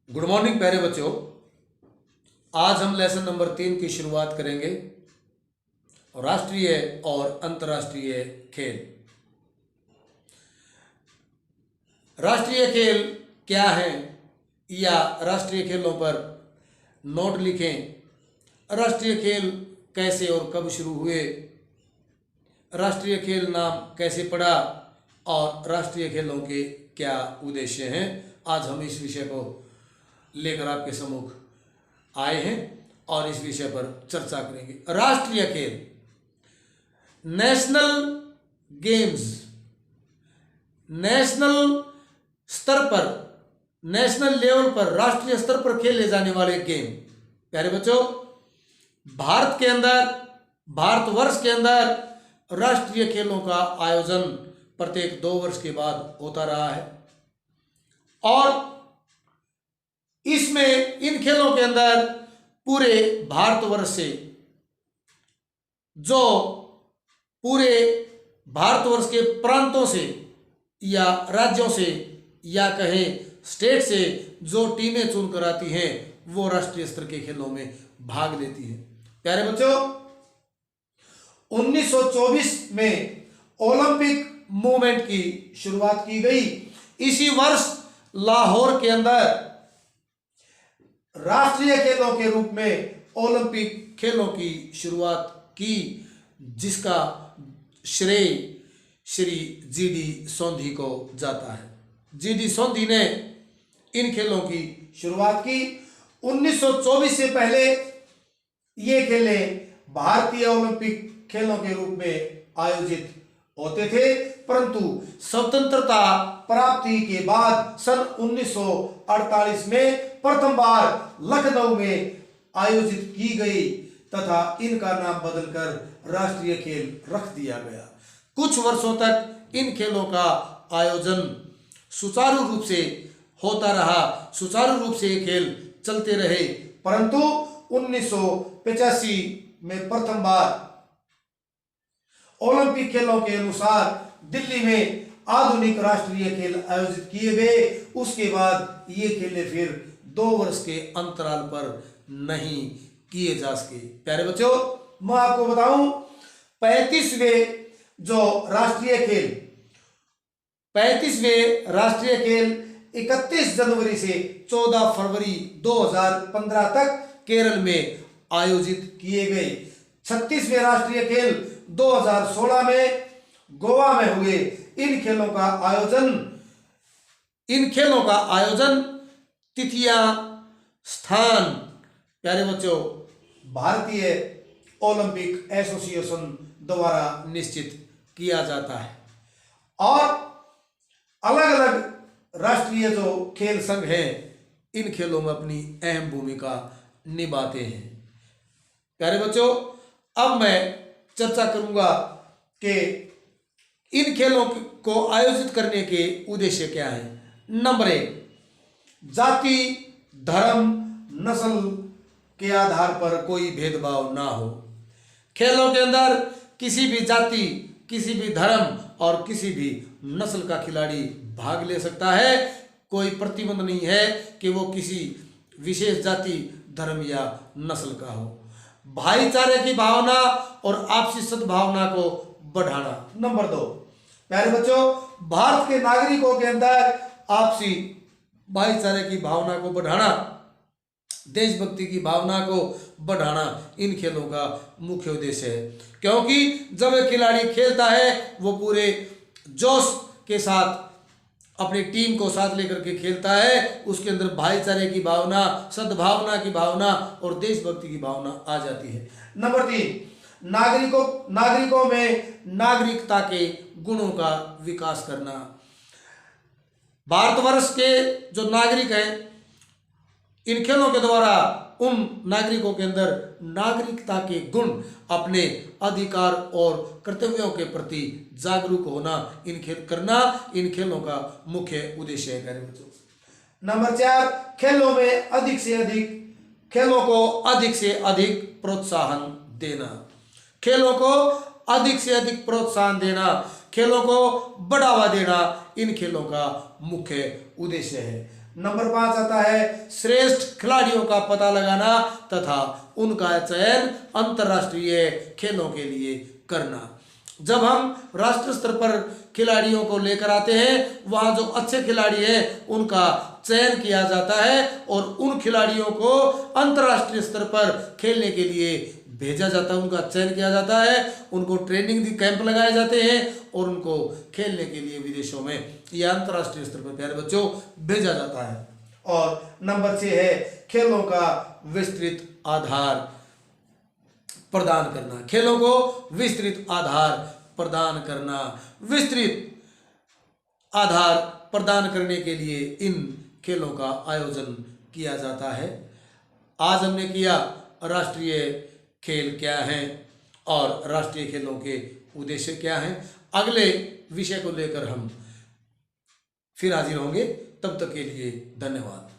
Good morning प्यारे बच्चों। आज हम लेसन नंबर 3 की शुरुआत करेंगे। राष्ट्रीय और अंतर्राष्ट्रीय खेल। राष्ट्रीय खेल क्या हैं या राष्ट्रीय खेलों पर नोट लिखें। राष्ट्रीय खेल कैसे और कब शुरू हुए, राष्ट्रीय खेल नाम कैसे पड़ा और राष्ट्रीय खेलों के क्या उद्देश्य हैं, आज हम इस विषय को लेकर आपके सम्मुख आए हैं और इस विषय पर चर्चा करेंगे। राष्ट्रीय खेल नेशनल गेम्स, नेशनल स्तर पर, नेशनल लेवल पर, राष्ट्रीय स्तर पर खेले जाने वाले गेम। प्यारे बच्चों, भारत के अंदर, भारतवर्ष के अंदर राष्ट्रीय खेलों का आयोजन प्रत्येक 2 वर्ष के बाद होता रहा है और इसमें, इन खेलों के अंदर पूरे भारतवर्ष से, जो पूरे भारतवर्ष के प्रांतों से या राज्यों से या कहें स्टेट से जो टीमें चुनकर आती हैं वो राष्ट्रीय स्तर के खेलों में भाग लेती हैं। प्यारे बच्चों, 1924 में ओलंपिक मूवमेंट की शुरुआत की गई। इसी वर्ष लाहौर के अंदर राष्ट्रीय खेलों के रूप में ओलंपिक खेलों की शुरुआत की, जिसका श्रेय श्री जीडी सोंधी को जाता है। जीडी सोंधी ने इन खेलों की शुरुआत की। 1924 से पहले ये खेलें भारतीय ओलंपिक खेलों के रूप में आयोजित होते थे, परंतु स्वतंत्रता प्राप्ति के बाद सन 1948 में प्रथम बार लखनऊ में आयोजित की गई तथा इनका नाम बदलकर राष्ट्रीय खेल रख दिया गया। कुछ वर्षों तक इन खेलों का आयोजन सुचारू रूप से होता रहा, सुचारू रूप से ये खेल चलते रहे, परंतु 1985 में प्रथम बार ओलंपिक खेलों के अनुसार दिल्ली में आधुनिक राष्ट्रीय खेल आयोजित किए गए। उसके बाद ये खेलें फिर 2 वर्ष के अंतराल पर नहीं किए जा सके। प्यारे बच्चों, मैं आपको बताऊं, 35वें जो राष्ट्रीय खेल, 35वें राष्ट्रीय खेल 31 जनवरी से 14 फरवरी 2015 तक केरल में आयोजित किए गए। 36वें राष्ट्रीय खेल 2016 में गोवा में हुए। इन खेलों का आयोजन तिथियां, स्थान, प्यारे बच्चों, भारतीय ओलंपिक एसोसिएशन द्वारा निश्चित किया जाता है और अलग अलग राष्ट्रीय जो खेल संघ हैं इन खेलों में अपनी अहम भूमिका निभाते हैं। प्यारे बच्चों, अब मैं चर्चा करूंगा कि इन खेलों को आयोजित करने के उद्देश्य क्या है। नंबर 1, जाति, धर्म, नस्ल के आधार पर कोई भेदभाव ना हो। खेलों के अंदर किसी भी जाति, किसी भी धर्म और किसी भी नस्ल का खिलाड़ी भाग ले सकता है। कोई प्रतिबंध नहीं है कि वो किसी विशेष जाति, धर्म या नस्ल का हो। भाईचारे की भावना और आपसी सद्भावना को बढ़ाना। नंबर 2, प्यारे बच्चों, भारत के नागरिकों के अंदर आपसी भाईचारे की भावना को बढ़ाना, देशभक्ति की भावना को बढ़ाना इन खेलों का मुख्य उद्देश्य है, क्योंकि जब एक खिलाड़ी खेलता है वो पूरे जोश के साथ अपनी टीम को साथ लेकर के खेलता है। उसके अंदर भाईचारे की भावना, सद्भावना की भावना और देशभक्ति की भावना आ जाती है। नंबर 3, नागरिकों में नागरिकता के गुणों का विकास करना। भारतवर्ष के जो नागरिक हैं, इन खेलों के द्वारा उन नागरिकों के अंदर नागरिकता के गुण, अपने अधिकार और कर्तव्यों के प्रति जागरूक होना, इन खेलों का मुख्य उद्देश्य है। प्यारे बच्चों, नंबर 4, खेलों को अधिक से अधिक प्रोत्साहन देना। खेलों को अधिक से अधिक प्रोत्साहन देना, खेलों को बढ़ावा देना इन खेलों का मुख्य उद्देश्य है। नंबर 5 आता है श्रेष्ठ खिलाड़ियों का पता लगाना तथा उनका चयन अंतर्राष्ट्रीय खेलों के लिए करना। जब हम राष्ट्रीय स्तर पर खिलाड़ियों को लेकर आते हैं, वहाँ जो अच्छे खिलाड़ी हैं उनका चयन किया जाता है और उन खिलाड़ियों को अंतर्राष्ट्रीय स्तर पर खेलने के लिए भेजा जाता है, उनका चयन किया जाता है, उनको ट्रेनिंग कैंप लगाए जाते हैं और उनको खेलने के लिए विदेशों में या अंतर्राष्ट्रीय स्तर पर प्यारे बच्चों भेजा जाता है। और नंबर 6 है खेलों का विस्तृत आधार प्रदान करना। खेलों को विस्तृत आधार प्रदान करना। विस्तृत आधार प्रदान करने के लिए इन खेलों का आयोजन किया जाता है। आज हमने किया राष्ट्रीय खेल क्या हैं और राष्ट्रीय खेलों के उद्देश्य क्या हैं। अगले विषय को लेकर हम फिर हाजिर होंगे, तब तक के लिए धन्यवाद।